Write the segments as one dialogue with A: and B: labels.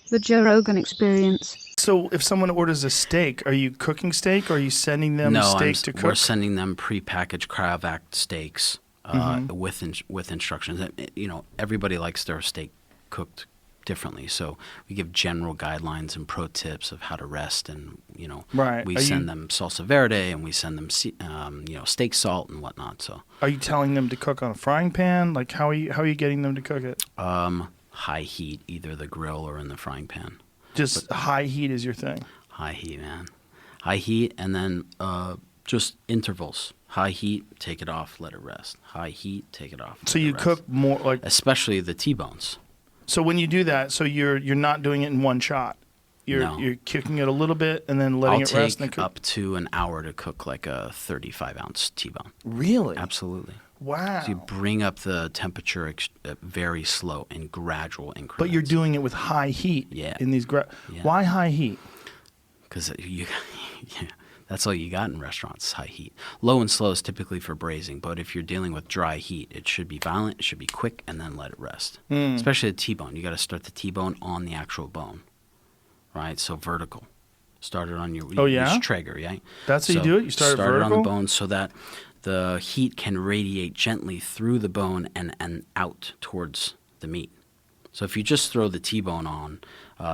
A: The Joe Rogan Experience.
B: So if someone orders a steak, are you cooking steak or are you sending them steak to cook?
C: We're sending them prepackaged cryovac steaks with instructions. Everybody likes their steak cooked differently, so we give general guidelines and pro tips of how to rest, and we send them salsa verde, and we send them steak salt and whatnot. So
B: are you telling them to cook on a frying pan? Like how are you getting them to cook it?
C: High heat, either the grill or in the frying pan.
B: Just high heat is your thing.
C: High heat, man. High heat, and then just intervals. High heat, take it off, let it rest. High heat, take it off.
B: So you cook more like,
C: especially the T-bones.
B: So when you do that, so you're not doing it in one shot. You're cooking it a little bit and then letting it rest.
C: I'll take up to an hour to cook like a 35-ounce T-bone.
B: Really?
C: Absolutely.
B: Wow.
C: So you bring up the temperature very slow in gradual increments.
B: But you're doing it with high heat.
C: Yeah.
B: In these Why high heat?
C: Because that's all you got in restaurants, high heat. Low and slow is typically for braising, but if you're dealing with dry heat, it should be violent, it should be quick, and then let it rest. Especially the T-bone. You got to start the T-bone on the actual bone, right? So vertical. Start it on your Traeger, right?
B: That's how you do it? You start
C: it
B: vertical?
C: on the bone so that the heat can radiate gently through the bone and out towards the meat. So if you just throw the T-bone on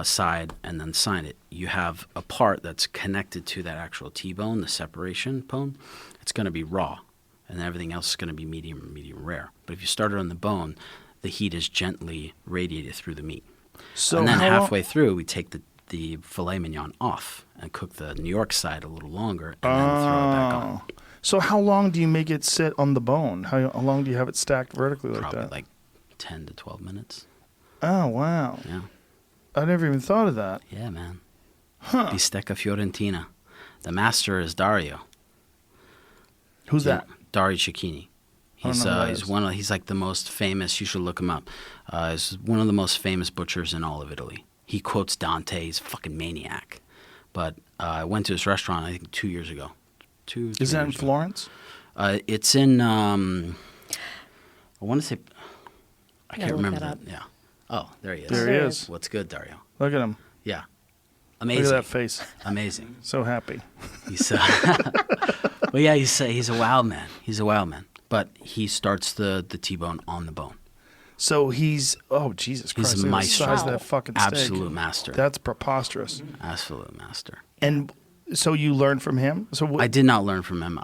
C: side and then sign it, you have a part that's connected to that actual T-bone, the separation bone. It's going to be raw, and everything else is going to be medium rare. But if you start it on the bone, the heat is gently radiated through the meat. So and then halfway through, we take the filet mignon off and cook the New York side a little longer, and then throw it back on.
B: So how long do you make it sit on the bone? How long do you have it stacked vertically like that?
C: Probably like 10 to 12 minutes.
B: Oh, wow.
C: Yeah.
B: I never even thought of that.
C: Yeah, man. Bistecca Fiorentina. The master is Dario.
B: Who's that?
C: Dario Cecchini. He's like the most famous. You should look him up. He's one of the most famous butchers in all of Italy. He quotes Dante. He's a fucking maniac. But I went to his restaurant, I think, 2 years ago.
B: Is that in Florence?
C: It's in, I want to say, I can't remember that. Yeah. Oh, there he is.
B: There he is.
C: What's good, Dario?
B: Look at him.
C: Yeah. Amazing.
B: Look at that face.
C: Amazing.
B: So happy.
C: He's well, yeah, he's a wild man. He's a wild man. But he starts the T-bone on the bone.
B: So Jesus Christ.
C: He's a maestro.
B: The size of that fucking steak.
C: Absolute master.
B: That's preposterous.
C: Absolute master.
B: And so you learned from him?
C: I did not learn from him.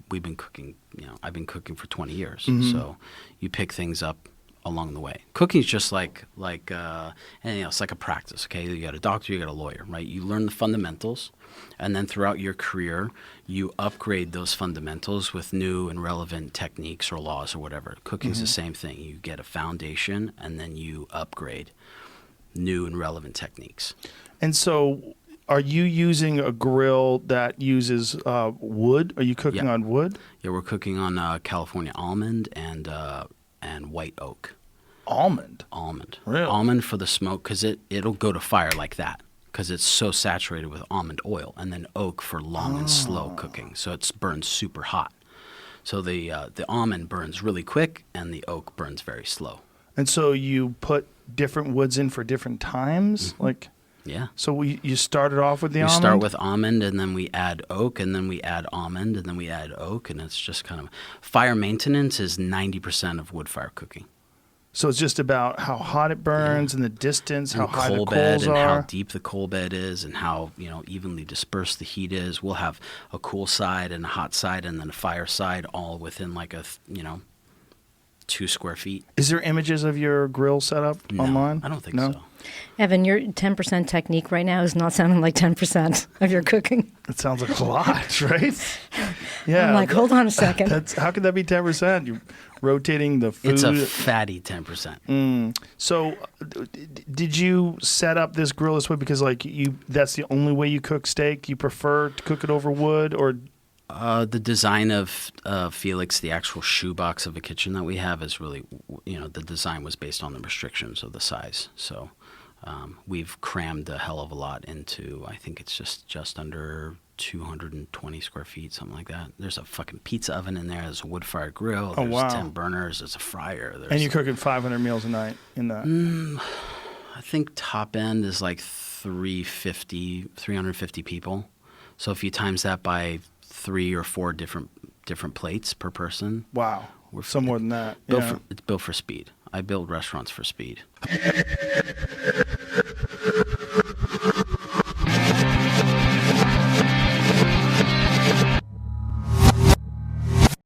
C: We've been cooking, I've been cooking for 20 years. So you pick things up along the way. Cooking is just like anything else, like a practice, okay? You got a doctor, you got a lawyer, right? You learn the fundamentals, and then throughout your career, you upgrade those fundamentals with new and relevant techniques or laws or whatever. Cooking's the same thing. You get a foundation, and then you upgrade new and relevant techniques.
B: And so are you using a grill that uses wood? Are you cooking on wood?
C: Yeah, we're cooking on California almond and white oak.
B: Almond?
C: Really? Almond for the smoke, because it'll go to fire like that, because it's so saturated with almond oil, and then oak for long and slow cooking, so it burns super hot. So the almond burns really quick, and the oak burns very slow.
B: And so you put different woods in for different times? Like...
C: Yeah.
B: So you started off with the almond?
C: We start with almond, and then we add oak, and then we add almond, and then we add oak, and it's just kind of... Fire maintenance is 90% of wood fire cooking.
B: So it's just about how hot it burns and the distance, how high the coals
C: and
B: are.
C: how deep the coal bed is, and how evenly dispersed the heat is. We'll have a cool side and a hot side, and then a fire side, all within like 2 square feet.
B: Is there images of your grill setup online?
C: I don't think so.
D: Evan, your 10% technique right now is not sounding like 10% of your cooking.
B: It sounds like a lot, right? Yeah.
D: I'm like, hold on a second.
B: How could that be 10%? You're rotating the food.
C: It's a fatty 10%.
B: So did you set up this grill this way because that's the only way you cook steak? You prefer to cook it over wood, or...
C: The design of Felix, the actual shoebox of a kitchen that we have, is really, the design was based on the restrictions of the size. So we've crammed a hell of a lot into, I think it's just under 220 square feet, something like that. There's a fucking pizza oven in there. There's a wood-fired grill. There's 10 burners. There's a fryer.
B: And you're cooking 500 meals a night in that?
C: I think top end is like 350 people. So if you times that by 3 or 4 different plates per person.
B: Wow. Some more than that.
C: It's built for speed. I build restaurants for speed.